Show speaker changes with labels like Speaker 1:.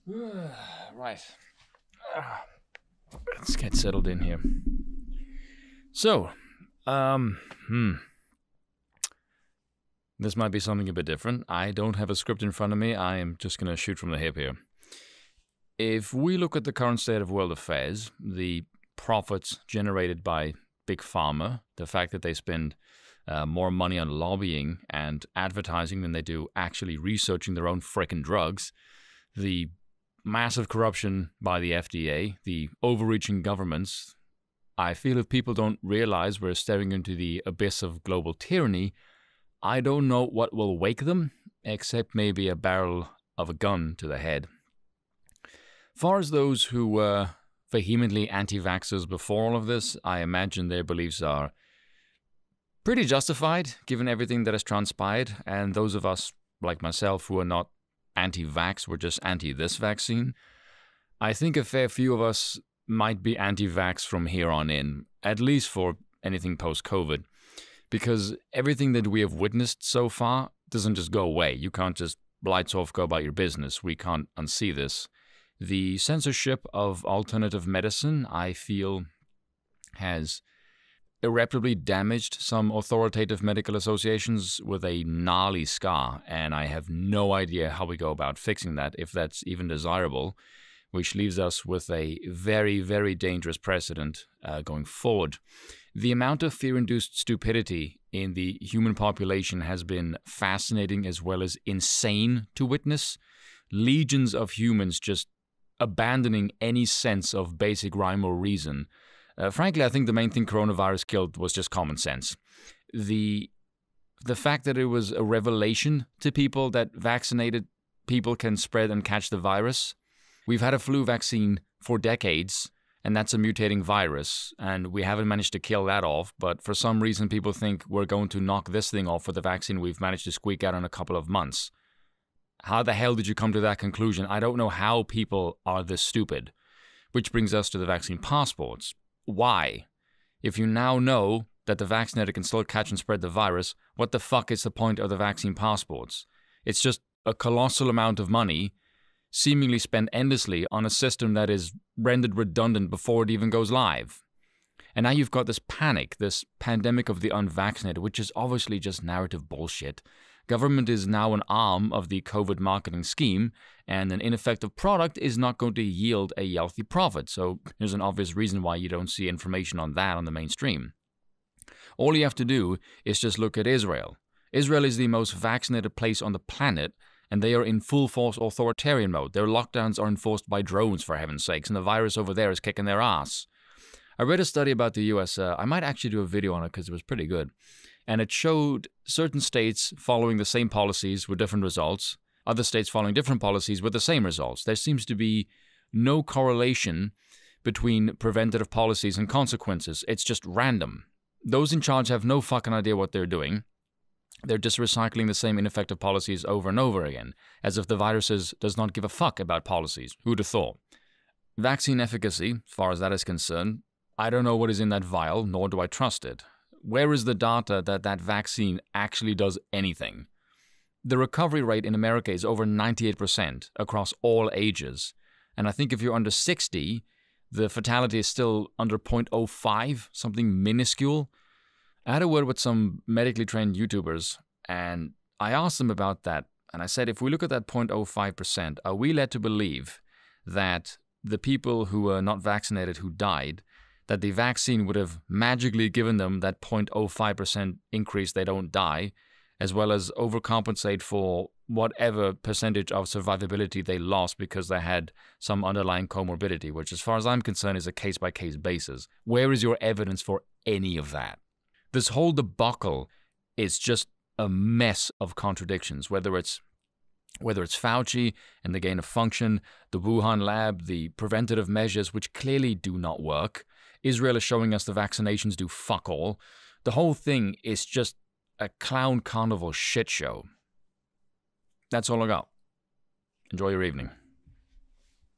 Speaker 1: Right. Let's get settled in here. So, this might be something a bit different. I don't have a script in front of me. I am just going to shoot from the hip here. If we look at the current state of world affairs, the profits generated by Big Pharma, the fact that they spend more money on lobbying and advertising than they do actually researching their own frickin' drugs, the massive corruption by the FDA, the overreaching governments, I feel if people don't realize we're staring into the abyss of global tyranny, I don't know what will wake them, except maybe a barrel of a gun to the head. Far as those who were vehemently anti-vaxxers before all of this, I imagine their beliefs are pretty justified, given everything that has transpired, and those of us, like myself, who are not anti-vax, we're just anti this vaccine. I think a fair few of us might be anti-vax from here on in, at least for anything post-COVID, because everything that we have witnessed so far doesn't just go away. You can't just lights off, go about your business. We can't unsee this. The censorship of alternative medicine, I feel, has irreparably damaged some authoritative medical associations with a gnarly scar, and I have no idea how we go about fixing that, if that's even desirable, which leaves us with a very, very dangerous precedent going forward. The amount of fear-induced stupidity in the human population has been fascinating as well as insane to witness. Legions of humans just abandoning any sense of basic rhyme or reason. Frankly, I think the main thing coronavirus killed was just common sense. The fact that it was a revelation to people that vaccinated people can spread and catch the virus. We've had a flu vaccine for decades, and that's a mutating virus, and we haven't managed to kill that off, but for some reason people think we're going to knock this thing off with the vaccine we've managed to squeak out in a couple of months. How the hell did you come to that conclusion? I don't know how people are this stupid. Which brings us to the vaccine passports. Why? If you now know that the vaccinated can still catch and spread the virus, what the fuck is the point of the vaccine passports? It's just a colossal amount of money seemingly spent endlessly on a system that is rendered redundant before it even goes live. And now you've got this panic, this pandemic of the unvaccinated, which is obviously just narrative bullshit. Government is now an arm of the COVID marketing scheme, and an ineffective product is not going to yield a healthy profit. So there's an obvious reason why you don't see information on that on the mainstream. All you have to do is just look at Israel. Israel is the most vaccinated place on the planet, and they are in full force authoritarian mode. Their lockdowns are enforced by drones, for heaven's sakes, and the virus over there is kicking their ass. I read a study about the US. I might actually do a video on it because it was pretty good. And it showed certain states following the same policies with different results, other states following different policies with the same results. There seems to be no correlation between preventative policies and consequences. It's just random. Those in charge have no fucking idea what they're doing. They're just recycling the same ineffective policies over and over again, as if the virus does not give a fuck about policies. Who'd have thought? Vaccine efficacy, as far as that is concerned, I don't know what is in that vial, nor do I trust it. Where is the data that that vaccine actually does anything? The recovery rate in America is over 98% across all ages. And I think if you're under 60, the fatality is still under 0.05, something minuscule. I had a word with some medically trained YouTubers, and I asked them about that. And I said, if we look at that 0.05%, are we led to believe that the people who were not vaccinated who died, that the vaccine would have magically given them that 0.05% increase they don't die, as well as overcompensate for whatever percentage of survivability they lost because they had some underlying comorbidity, which as far as I'm concerned is a case-by-case basis. Where is your evidence for any of that? This whole debacle is just a mess of contradictions, whether it's Fauci and the gain of function, the Wuhan lab, the preventative measures, which clearly do not work. Israel is showing us the vaccinations do fuck all. The whole thing is just a clown carnival shit show. That's all I got. Enjoy your evening.